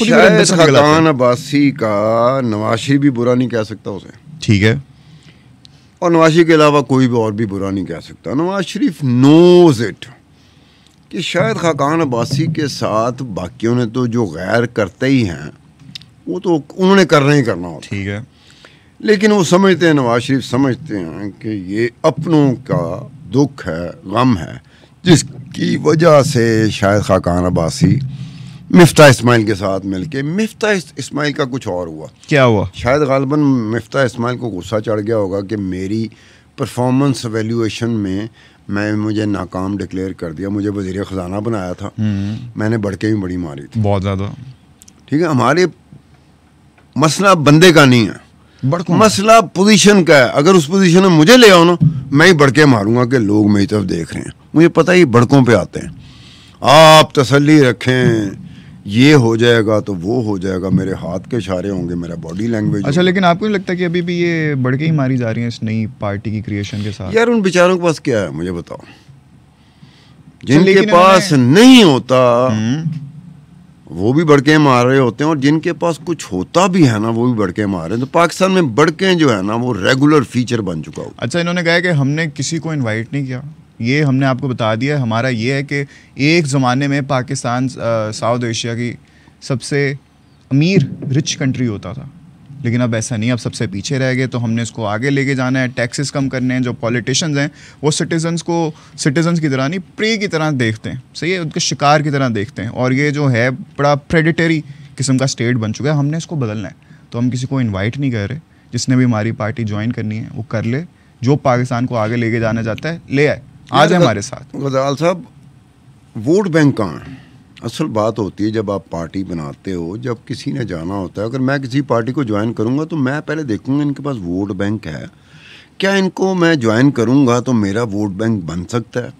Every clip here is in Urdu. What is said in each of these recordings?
خود ہی شاید خاقان عباسی کا نواز شریف بھی برا نہیں کہہ سکتا اسے, ٹھیک ہے, اور نواز شریف کے علاوہ کوئی بھی اور بھی برا نہیں کہہ سکتا. نواز شریف نوز اٹ کہ شاید خاقان عباسی کے ساتھ باقیوں نے تو جو غیر کرتے ہی ہیں وہ تو انہوں نے کرنا ہی کرنا ہوتا, ٹھیک ہے, لیکن وہ سمجھتے ہیں, نواز شریف سمجھتے ہیں کہ یہ اپنوں کا دکھ ہے, غم ہے, جس کی وجہ سے شاید خاقان عباسی مفتاح اسماعیل کے ساتھ مل کے, مفتاح اسماعیل کا کچھ اور ہوا, کیا ہوا, شاید غالباً مفتاح اسماعیل کو غصہ چڑھ گیا ہوگا کہ میری پرفارمنس ایویلیویشن میں مجھے ناکام ڈکلیئر کر دیا, مجھے وزیر خزانہ بنایا تھا, میں نے بڑھ کے بھی بڑی ماری تھی بہت زیادہ. ٹھیک ہے, ہمارے مسئلہ بندے کا نہیں ہے, مسئلہ پوزیشن کا ہے. اگر اس پوزیشن میں مجھے لے آؤ نا, میں ہی بڑھ کے ماروں گا کہ لوگ میری طرف دیکھ رہے ہیں, مجھے پتہ ہی بڑکوں پہ آتے ہیں. آپ تسلی رکھیں, یہ ہو جائے گا تو وہ ہو جائے گا, میرے ہاتھ کے اشارے ہوں گے, میرا باڈی لینگویج. اچھا, لیکن آپ کو نہیں لگتا کہ ابھی بھی یہ بڑھ کے ہی ماری جا رہی ہیں اس نئی پارٹی کی کریشن کے ساتھ؟ یار ان بیچاروں کے پاس کیا ہے مجھے بتاؤ, جن کے پاس نہیں ہوتا وہ بھی بڑکے مار رہے ہوتے ہیں, اور جن کے پاس کچھ ہوتا بھی ہے نا وہ بھی بڑکے مار رہے ہیں. تو پاکستان میں بڑکے جو ہے نا وہ ریگولر فیچر بن چکا ہو. اچھا, انہوں نے کہا کہ ہم نے کسی کو انوائٹ نہیں کیا, یہ ہم نے آپ کو بتا دیا. ہمارا یہ ہے کہ ایک زمانے میں پاکستان ساؤتھ ایشیا کی سب سے امیر رچ کنٹری ہوتا تھا, لیکن اب ایسا نہیں, اب سب سے پیچھے رہ گئے. تو ہم نے اس کو آگے لے کے جانا ہے, ٹیکسز کم کرنے ہیں. جو پولیٹیشنز ہیں وہ سٹیزنس کو سٹیزنس کی طرح نہیں, پری کی طرح دیکھتے ہیں, صحیح ہے, ان کے شکار کی طرح دیکھتے ہیں. اور یہ جو ہے بڑا پریڈیٹری قسم کا اسٹیٹ بن چکا ہے. ہم نے اس کو بدلنا ہے. تو ہم کسی کو انوائٹ نہیں کر رہے, جس نے بھی ہماری پارٹی جوائن کرنی ہے وہ کر لے, جو پاکستان کو آگے لے کے جانا چاہتا ہے لے آئے, آ جائے ہمارے ساتھ. غزال صاحب, ووٹ بینک کہاں ہے؟ اصل بات ہوتی ہے جب آپ پارٹی بناتے ہو, جب کسی نے جانا ہوتا ہے. اگر میں کسی پارٹی کو جوائن کروں گا تو میں پہلے دیکھوں گا ان کے پاس ووٹ بینک ہے کیا, ان کو میں جوائن کروں گا تو میرا ووٹ بینک بن سکتا ہے.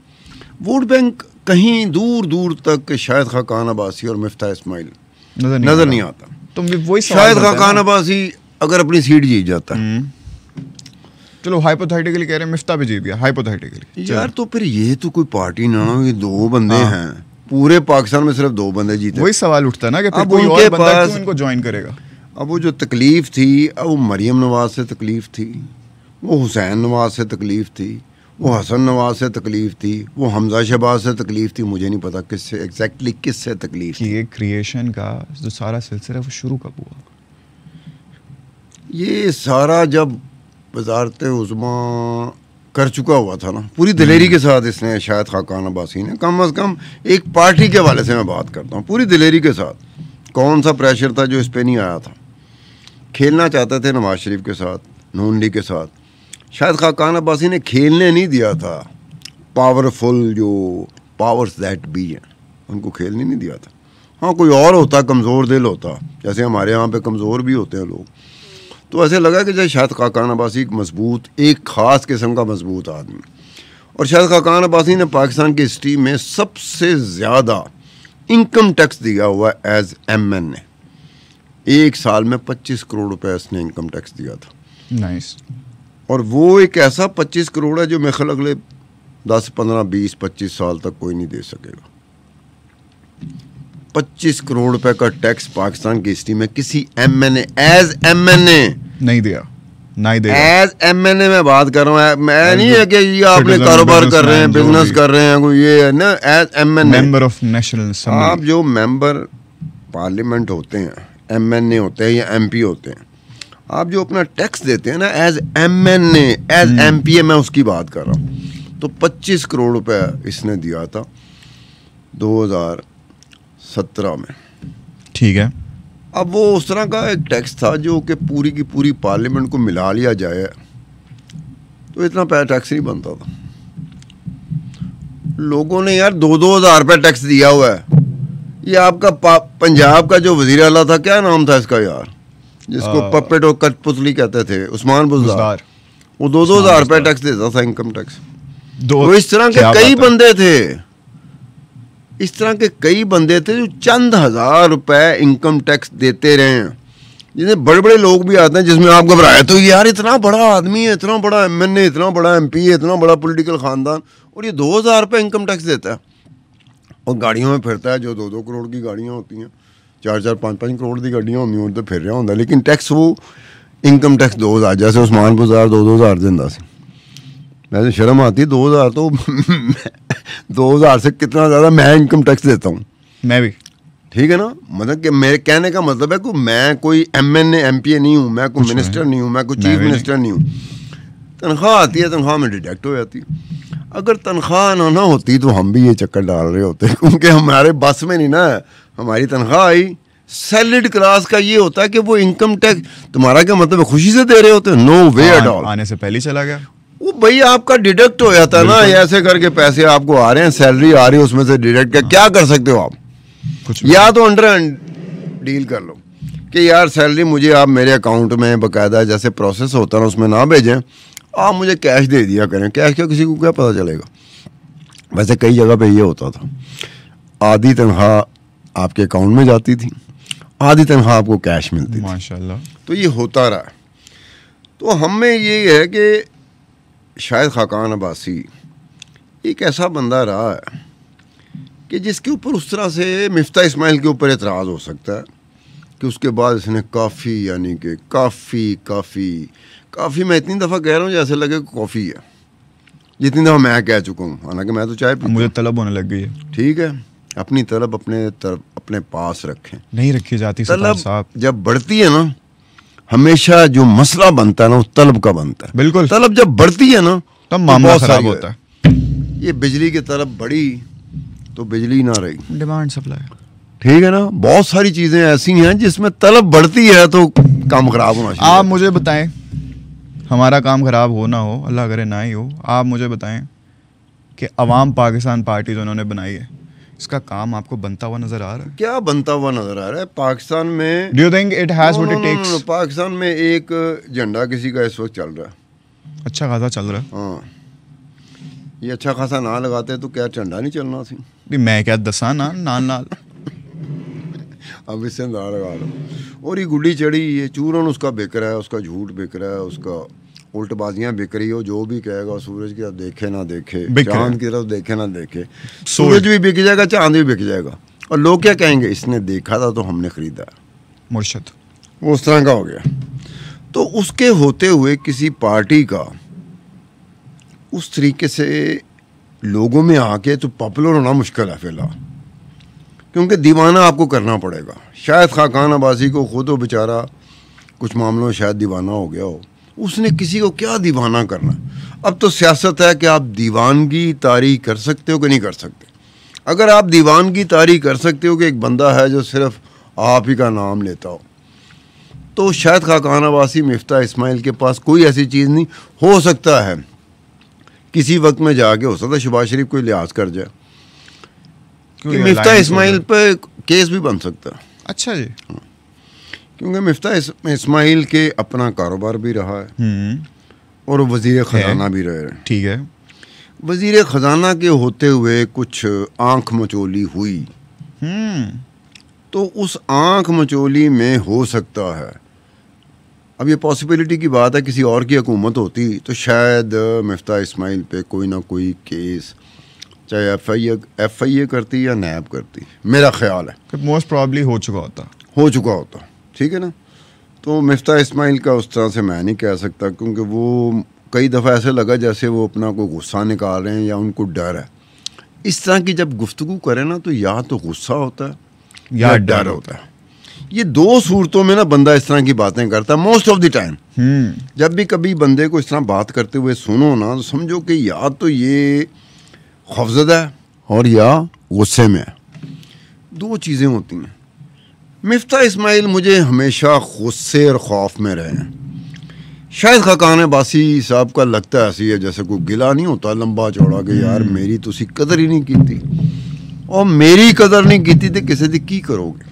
ووٹ بینک کہیں دور دور تک شاید خاقان عباسی اور مفتاح اسماعیل نظر نہیں آتا. تو وہی شاید خاقان عباسی اگر اپنی سیٹ جیت جاتا ہے, چلو ہائپوتھیٹیکلی کہہ رہے ہیں مفتاح بھی جیت گیا ہائپوتھیٹیکلی, یار تو پھر یہ تو کوئی پارٹی نہ ہو, یہ دو بندے ہیں پورے پاکستان میں, صرف دو بندے جیتے. وہی سوال اٹھتا ہے نا کہ پھر کوئی اور بندہ کیوں ان کو جوائن کرے گا. اب وہ جو تکلیف تھی, اب وہ مریم نواز سے تکلیف تھی, وہ حسین نواز سے تکلیف تھی, وہ حسن نواز سے تکلیف تھی, وہ حمزہ شہباز سے تکلیف تھی, مجھے نہیں پتا کس سے ایگزیکٹلی کس سے تکلیف تھی. یہ کریشن کا جو سارا سلسلہ وہ شروع کب ہوا؟ یہ سارا جب وزارت عظمیٰ کر چکا ہوا تھا نا, پوری دلیری کے ساتھ اس نے, شاید خاقان عباسی نے, کم از کم ایک پارٹی کے حوالے سے میں بات کرتا ہوں, پوری دلیری کے ساتھ. کون سا پریشر تھا جو اس پہ نہیں آیا تھا؟ کھیلنا چاہتے تھے نواز شریف کے ساتھ, نون لیگ کے ساتھ. شاید خاقان عباسی نے کھیلنے نہیں دیا تھا, پاورفل جو پاورز دیٹ بھی ہیں ان کو کھیلنے نہیں دیا تھا. ہاں کوئی اور ہوتا, کمزور دل ہوتا, جیسے ہمارے یہاں پہ کمزور بھی ہوتے ہیں لوگ, تو ایسے لگا کہ جیسے شاید خاقان عباسی ایک مضبوط, ایک خاص قسم کا مضبوط آدمی. اور شاید خاقان عباسی نے پاکستان کی ہسٹری میں سب سے زیادہ انکم ٹیکس دیا ہوا ہے ایز ایم این اے. ایک سال میں 25 کروڑ روپے اس نے انکم ٹیکس دیا تھا. نائس. اور وہ ایک ایسا 25 کروڑ ہے جو میرے خیال اگلے 10 15 20 25 سال تک کوئی نہیں دے سکے گا. 25 کروڑ روپے کا ٹیکس پاکستان کی ہسٹری میں کسی ایم این اے ایز ایم این اے نہیں دیا, نہیں دیا. ایز ایم این اے میں بات کر رہا ہوں, میں نہیں ہے کہ یہ آپ نے کاروبار کر رہے ہیں, بزنس کر رہے ہیں, کوئی یہ ہے نا, as M N A, member of National Assembly. آپ جو ممبر پارلیمنٹ ہوتے ہیں, ایم این اے ہوتے ہیں یا ایم پی ہوتے ہیں, آپ جو اپنا ٹیکس دیتے ہیں نا ایز ایم این اے, ایز ایم پی اے, میں اس کی بات کر رہا ہوں. تو 25 کروڑ روپے اس نے دیا تھا 2017 میں. ٹھیک ہے. اب وہ اس طرح کا ایک ٹیکس تھا جو کہ پوری کی پوری پارلیمنٹ کو ملا لیا جائے تو اتنا ٹیکس نہیں بنتا تھا. لوگوں نے یار 2,000 روپے ٹیکس دیا ہوا ہے. یہ آپ کا پنجاب کا جو وزیر اعلیٰ تھا, کیا نام تھا اس کا یار, جس کو پپیٹ اور کٹ پتلی کہتے تھے, عثمان بزدار, وہ 2,000 روپے ٹیکس دیتا تھا انکم ٹیکس. تو اس طرح کے کئی بندے تھے, اس طرح کے کئی بندے تھے جو چند ہزار روپے انکم ٹیکس دیتے رہے ہیں, جنہیں بڑے بڑے لوگ بھی آتے ہیں, جس میں آپ گھبرائے تو یار اتنا بڑا آدمی ہے, اتنا بڑا ایم این اے, اتنا بڑا ایم پی ہے, اتنا بڑا پولیٹیکل خاندان, اور یہ 2,000 روپے انکم ٹیکس دیتا ہے, اور گاڑیوں میں پھرتا ہے جو 2-2 کروڑ کی گاڑیاں ہوتی ہیں. 4-4 5-5 کروڑ کی گڈیاں ہوندیاں تو پھر رہا ہوں، لیکن ٹیکس وہ انکم ٹیکس 2000 جیسے عثمان بازار 2,000 دینا سی. ویسے شرم آتی ہے 2000 تو 2000 سے کتنا زیادہ میں انکم ٹیکس دیتا ہوں. میں بھی. ٹھیک ہے نا. مطلب کہ میرے کہنے کا مطلب ہے کہ میں کوئی MNA MP نہیں ہوں، میں کوئی منسٹر نہیں ہوں، میں کوئی چیف منسٹر نہیں ہوں. تنخواہ آتی ہے، تنخواہ میں ڈیڈکٹ ہو جاتی ہے. اگر تنخواہ نہ ہوتی تو ہم بھی یہ چکر ڈال رہے ہوتے، کیونکہ ہمارے بس میں نہیں نا. ہماری تنخواہ آئی. سیلڈ کلاس کا یہ ہوتا ہے کہ وہ انکم ٹیکس تمہارا کیا مطلب ہے خوشی سے دے رہے ہوتے ہیں؟ نو وے ایٹ آل. آنے سے پہلے چلا گیا وہ بھائی آپ کا ڈیڈکٹ ہو جاتا ہے نا. ایسے کر کے پیسے آپ کو آ رہے ہیں، سیلری آ رہی ہے، اس میں سے ڈیڈکٹ کیا کر سکتے ہو آپ؟ کچھ یا تو انڈر ڈیل کر لو کہ یار سیلری مجھے آپ میرے اکاؤنٹ میں باقاعدہ جیسے پروسیس ہوتا ہے نا اس میں نہ بھیجیں، آپ مجھے کیش دے دیا کریں. کیش کا کسی کو کیا پتہ چلے گا. ویسے کئی جگہ پہ یہ ہوتا تھا، آدھی تنخواہ آپ کے اکاؤنٹ میں جاتی تھی، آدھی تنخواہ آپ کو کیش ملتی تھی. ماشاءاللہ. تو یہ ہوتا رہا. تو ہم میں یہ ہے کہ شاید خاقان عباسی ایک ایسا بندہ رہا ہے کہ جس کے اوپر اس طرح سے مفتاح اسماعیل کے اوپر اعتراض ہو سکتا ہے کہ اس کے بعد اس نے کافی یعنی کہ کافی میں اتنی دفعہ کہہ رہا ہوں جیسے لگے کافی ہے جتنی دفعہ میں کہہ چکا ہوں. حالانکہ میں تو چائے پیتا ہوں. مجھے طلب ہونے لگ گئی ہے. ٹھیک ہے، اپنی طلب اپنے پاس رکھیں. نہیں رکھی جاتی طلب صاحب. جب بڑھتی ہے نا، ہمیشہ جو مسئلہ بنتا ہے نا وہ طلب کا بنتا ہے. بالکل. طلب جب بڑھتی ہے نا تب معاملہ خراب ہوتا ہے. یہ بجلی کی طلب بڑھی تو بجلی نہ رہی. Demand supply. ٹھیک ہے نا. بہت ساری چیزیں ایسی ہیں جس میں طلب بڑھتی ہے تو کام خراب ہونا چاہیے. آپ مجھے بتائیں، ہمارا کام خراب ہو نہ ہو، اللہ کرے نہ ہی ہو، آپ مجھے بتائیں کہ عوام پاکستان پارٹی جو انہوں نے بنائی ہے، اس کا کام آپ کو بنتا ہوا نظر آ رہا ہے؟ کیا بنتا ہوا نظر آ رہا ہے پاکستان میں؟ Do you think it has what it takes? Pakistan میں ایک جھنڈا کسی کا اس وقت چل رہا ہے، اچھا خاصا چل رہا ہے. ہاں. یہ اچھا خاصا نہ لگاتے تو کیا جھنڈا نہیں چلنا سی؟ میں کیا دساں نا نال نال. اب اس سے نہ لگا لو. اور یہ گڈی چڑھی، یہ چورن اس کا بک رہا ہے، اس کا جھوٹ بک رہا ہے، اس کا الٹ بازیاں بک رہی ہو. جو بھی کہے گا سورج کی طرف دیکھے نہ دیکھے، چاند کی طرف دیکھے نہ دیکھے، سورج بھی بک جائے گا، چاند بھی بک جائے گا. اور لوگ کیا کہیں گے؟ اس نے دیکھا تھا تو ہم نے خریدا. مرشد وہ اس طرح کا ہو گیا. تو اس کے ہوتے ہوئے کسی پارٹی کا اس طریقے سے لوگوں میں آ کے تو پاپولر ہونا مشکل ہے فی الحال، کیونکہ دیوانہ آپ کو کرنا پڑے گا. شاید خاقان عباسی کو خود ہو بیچارہ کچھ معاملوں میں شاید دیوانہ ہو گیا ہو. اس نے کسی کو کیا دیوانہ کرنا. اب تو سیاست ہے کہ آپ دیوانگی طاری کر سکتے ہو کہ نہیں کر سکتے. اگر آپ دیوانگی طاری کر سکتے ہو کہ ایک بندہ ہے جو صرف آپ ہی کا نام لیتا ہو، تو شاید خاقان عباسی مفتاح اسماعیل کے پاس کوئی ایسی چیز نہیں. ہو سکتا ہے کسی وقت میں جا کے ہو سکتا ہے شہباز شریف کوئی لحاظ کر جائے کہ مفتاح اسماعیل پہ کیس بھی بن سکتا ہے. اچھا جی. کیونکہ مفتاح اسماعیل کے اپنا کاروبار بھی رہا ہے اور وزیر خزانہ بھی رہے ہیں. ٹھیک ہے. وزیر خزانہ کے ہوتے ہوئے کچھ آنکھ مچولی ہوئی، تو اس آنکھ مچولی میں ہو سکتا ہے، اب یہ پاسبلٹی کی بات ہے، کسی اور کی حکومت ہوتی تو شاید مفتاح اسماعیل پہ کوئی نہ کوئی کیس، چاہے ایف آئی اے کرتی یا نیب کرتی، میرا خیال ہے موسٹ پرابلی ہو چکا ہوتا. ٹھیک ہے نا. تو مفتاح اسماعیل کا اس طرح سے میں نہیں کہہ سکتا، کیونکہ وہ کئی دفعہ ایسے لگا جیسے وہ اپنا کوئی غصہ نکال رہے ہیں یا ان کو ڈر ہے. اس طرح کی جب گفتگو کریں نا تو یا تو غصہ ہوتا ہے یا ڈر ہوتا ہے. یہ دو صورتوں میں نا بندہ اس طرح کی باتیں کرتا ہے موسٹ آف دی ٹائم. جب بھی کبھی بندے کو اس طرح بات کرتے ہوئے سنو نا تو سمجھو کہ یا تو یہ خوفزدہ ہے اور یا غصے میں ہے. دو چیزیں ہوتی ہیں. مفتاح اسماعیل مجھے ہمیشہ غصے اور خوف میں رہے ہیں. شاید خاقان عباسی صاحب کا لگتا ہے ایسی ہے جیسے کوئی گلا نہیں ہوتا لمبا چوڑا کہ یار میری تسی قدر ہی نہیں کیتی، اور میری قدر نہیں کیتی تو کسی دی کی کرو گے.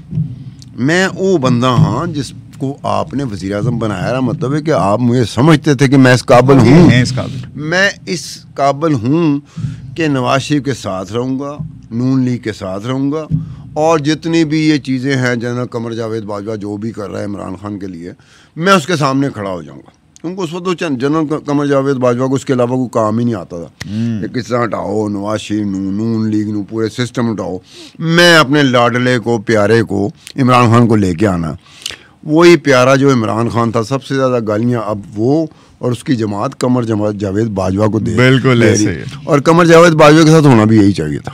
میں وہ بندہ ہاں جس کو آپ نے وزیر اعظم بنایا. مطلب ہے کہ آپ مجھے سمجھتے تھے کہ میں اس قابل ہوں، میں اس قابل ہوں کہ نواز شریف کے ساتھ رہوں گا، نون لیگ کے ساتھ رہوں گا، اور جتنی بھی یہ چیزیں ہیں جنرل قمر جاوید باجوہ جو بھی کر رہا ہے عمران خان کے لیے، میں اس کے سامنے کھڑا ہو جاؤں گا. کیونکہ اس وقت تو جنرل قمر جاوید باجوہ کو اس کے علاوہ کوئی کام ہی نہیں آتا تھا کہ کس طرح ہٹاؤ نواز شریف نون لیگ نو پورے سسٹم ہٹاؤ، میں اپنے لاڈلے کو پیارے کو عمران خان کو لے کے آنا. وہی پیارا جو عمران خان تھا، سب سے زیادہ گالیاں اب وہ اور اس کی جماعت قمر جاوید باجوہ کو دے. بالکل ایسے. اور قمر جاوید باجوہ کے ساتھ ہونا بھی یہی چاہیے تھا.